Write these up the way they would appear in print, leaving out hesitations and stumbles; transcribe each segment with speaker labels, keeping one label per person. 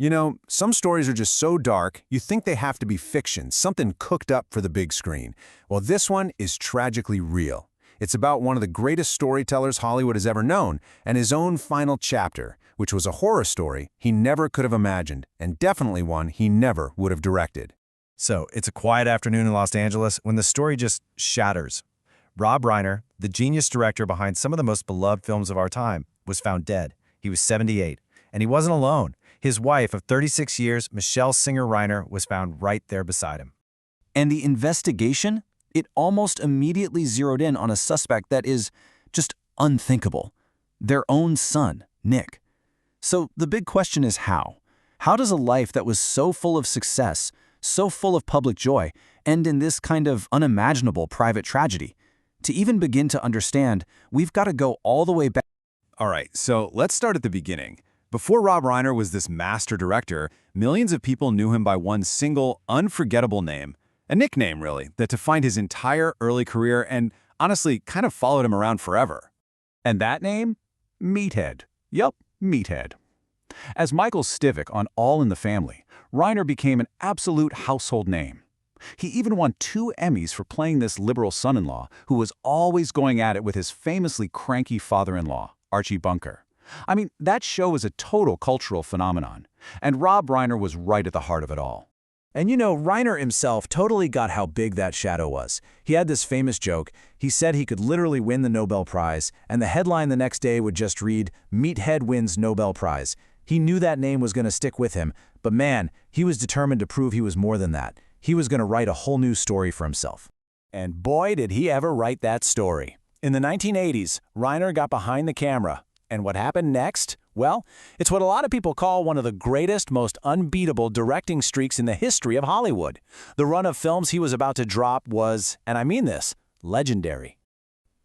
Speaker 1: You know, some stories are just so dark, you think they have to be fiction, something cooked up for the big screen. Well, this one is tragically real. It's about one of the greatest storytellers Hollywood has ever known, and his own final chapter, which was a horror story he never could have imagined, and definitely one he never would have directed.
Speaker 2: So, it's a quiet afternoon in Los Angeles when the story just shatters. Rob Reiner, the genius director behind some of the most beloved films of our time, was found dead. He was 78, and he wasn't alone. His wife of 36 years, Michele Singer Reiner, was found right there beside him.
Speaker 3: And the investigation? It almost immediately zeroed in on a suspect that is just unthinkable. Their own son, Nick. So the big question is how? How does a life that was so full of success, so full of public joy, end in this kind of unimaginable private tragedy? To even begin to understand, we've got to go all the way back.
Speaker 1: All right, so let's start at the beginning. Before Rob Reiner was this master director, millions of people knew him by one single, unforgettable name. A nickname, really, that defined his entire early career and, honestly, kind of followed him around forever. And that name? Meathead. Yup, Meathead. As Michael Stivic on All in the Family, Reiner became an absolute household name. He even won 2 Emmys for playing this liberal son-in-law who was always going at it with his famously cranky father-in-law, Archie Bunker. I mean, that show was a total cultural phenomenon, and Rob Reiner was right at the heart of it all.
Speaker 4: And you know, Reiner himself totally got how big that shadow was. He had this famous joke. He said he could literally win the Nobel Prize, and the headline the next day would just read, "Meathead wins Nobel Prize." He knew that name was going to stick with him, but man, he was determined to prove he was more than that. He was going to write a whole new story for himself. And boy, did he ever write that story. In the 1980s, Reiner got behind the camera. And what happened next? Well, it's what a lot of people call one of the greatest, most unbeatable directing streaks in the history of Hollywood. The run of films he was about to drop was, and I mean this, legendary.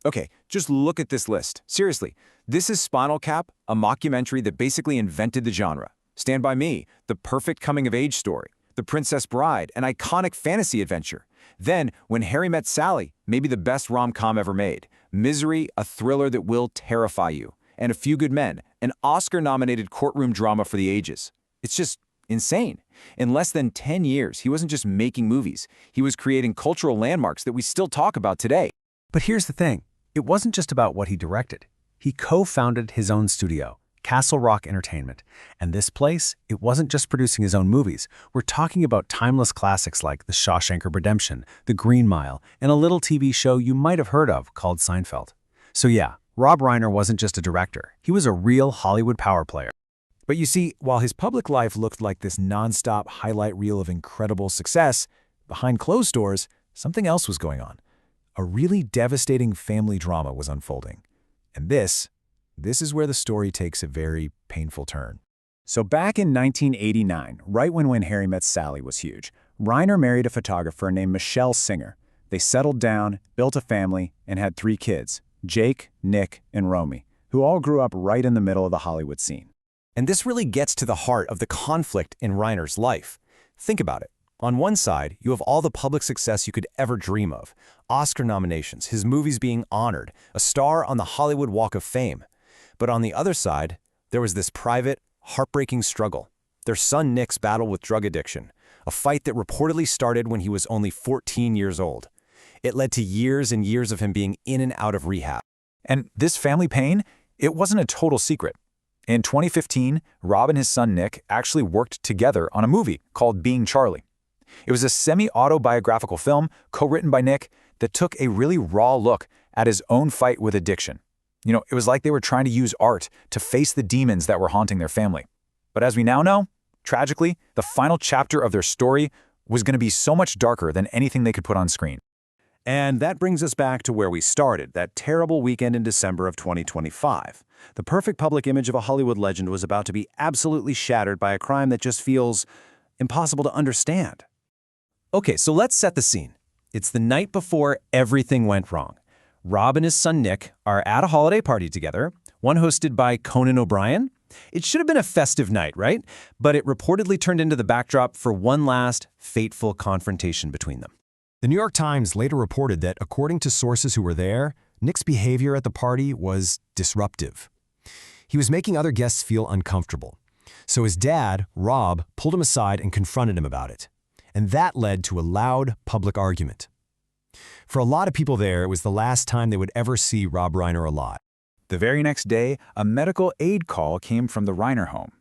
Speaker 5: Okay, just look at this list. Seriously, this is Spinal Tap, a mockumentary that basically invented the genre. Stand By Me, the perfect coming-of-age story. The Princess Bride, an iconic fantasy adventure. Then, When Harry Met Sally, maybe the best rom-com ever made. Misery, a thriller that will terrify you. And A Few Good Men, an Oscar-nominated courtroom drama for the ages. It's just insane. In less than 10 years, he wasn't just making movies. He was creating cultural landmarks that we still talk about today.
Speaker 2: But here's the thing. It wasn't just about what he directed. He co-founded his own studio, Castle Rock Entertainment. And this place, it wasn't just producing his own movies. We're talking about timeless classics like The Shawshank Redemption, The Green Mile, and a little TV show you might have heard of called Seinfeld. So yeah, Rob Reiner wasn't just a director. He was a real Hollywood power player.
Speaker 4: But you see, while his public life looked like this nonstop highlight reel of incredible success, behind closed doors, something else was going on. A really devastating family drama was unfolding. And this is where the story takes a very painful turn. So back in 1989, right when Harry Met Sally was huge, Reiner married a photographer named Michele Singer. They settled down, built a family, and had 3 kids. Jake, Nick, and Romy, who all grew up right in the middle of the Hollywood scene.
Speaker 3: And this really gets to the heart of the conflict in Reiner's life. Think about it. On one side, you have all the public success you could ever dream of. Oscar nominations, his movies being honored, a star on the Hollywood Walk of Fame. But on the other side, there was this private, heartbreaking struggle. Their son Nick's battle with drug addiction, a fight that reportedly started when he was only 14 years old. It led to years and years of him being in and out of rehab.
Speaker 4: And this family pain, it wasn't a total secret. In 2015, Rob and his son Nick actually worked together on a movie called Being Charlie. It was a semi-autobiographical film, co-written by Nick, that took a really raw look at his own fight with addiction. You know, it was like they were trying to use art to face the demons that were haunting their family. But as we now know, tragically, the final chapter of their story was going to be so much darker than anything they could put on screen.
Speaker 1: And that brings us back to where we started, that terrible weekend in December of 2025. The perfect public image of a Hollywood legend was about to be absolutely shattered by a crime that just feels impossible to understand.
Speaker 3: Okay, so let's set the scene. It's the night before everything went wrong. Rob and his son Nick are at a holiday party together, one hosted by Conan O'Brien. It should have been a festive night, right? But it reportedly turned into the backdrop for one last fateful confrontation between them.
Speaker 6: The New York Times later reported that, according to sources who were there, Nick's behavior at the party was disruptive. He was making other guests feel uncomfortable. So his dad, Rob, pulled him aside and confronted him about it. And that led to a loud public argument. For a lot of people there, it was the last time they would ever see Rob Reiner alive.
Speaker 5: The very next day, a medical aid call came from the Reiner home.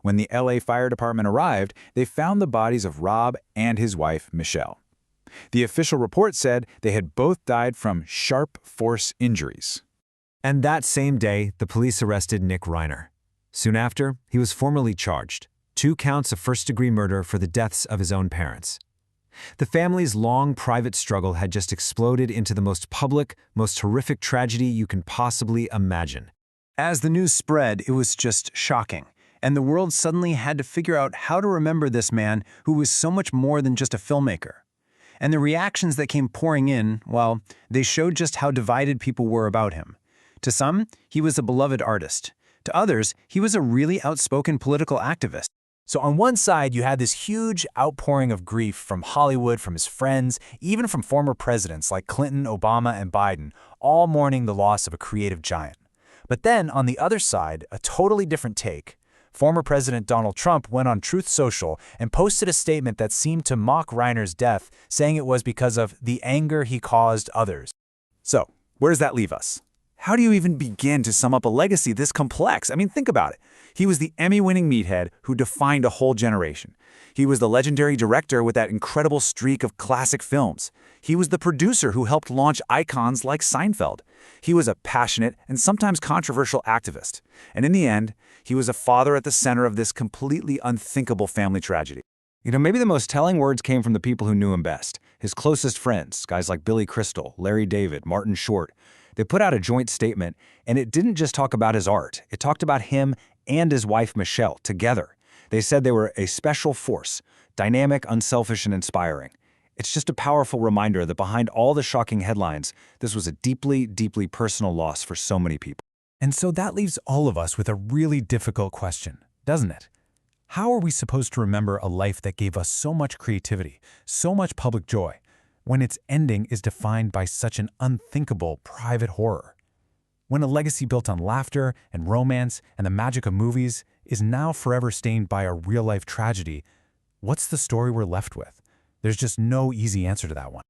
Speaker 5: When the LA Fire Department arrived, they found the bodies of Rob and his wife, Michele. The official report said they had both died from sharp force injuries.
Speaker 3: And that same day, the police arrested Nick Reiner. Soon after, he was formally charged, 2 counts of first-degree murder for the deaths of his own parents. The family's long private struggle had just exploded into the most public, most horrific tragedy you can possibly imagine.
Speaker 2: As the news spread, it was just shocking, and the world suddenly had to figure out how to remember this man who was so much more than just a filmmaker. And the reactions that came pouring in, well, they showed just how divided people were about him. To some, he was a beloved artist. To others, he was a really outspoken political activist.
Speaker 4: So on one side, you had this huge outpouring of grief from Hollywood, from his friends, even from former presidents like Clinton, Obama, and Biden, all mourning the loss of a creative giant. But then, on the other side, a totally different take. Former President Donald Trump went on Truth Social and posted a statement that seemed to mock Reiner's death, saying it was because of the anger he caused others.
Speaker 5: So, where does that leave us? How do you even begin to sum up a legacy this complex? I mean, think about it. He was the Emmy-winning meathead who defined a whole generation. He was the legendary director with that incredible streak of classic films. He was the producer who helped launch icons like Seinfeld. He was a passionate and sometimes controversial activist. And in the end, he was a father at the center of this completely unthinkable family tragedy.
Speaker 3: Maybe the most telling words came from the people who knew him best. His closest friends, guys like Billy Crystal, Larry David, Martin Short. They put out a joint statement, and it didn't just talk about his art. It talked about him and his wife, Michele, together. They said they were a special force, dynamic, unselfish, and inspiring. It's just a powerful reminder that behind all the shocking headlines, this was a deeply, deeply personal loss for so many people.
Speaker 2: And so that leaves all of us with a really difficult question, doesn't it? How are we supposed to remember a life that gave us so much creativity, so much public joy, when its ending is defined by such an unthinkable private horror? When a legacy built on laughter and romance and the magic of movies is now forever stained by a real-life tragedy, what's the story we're left with? There's just no easy answer to that one.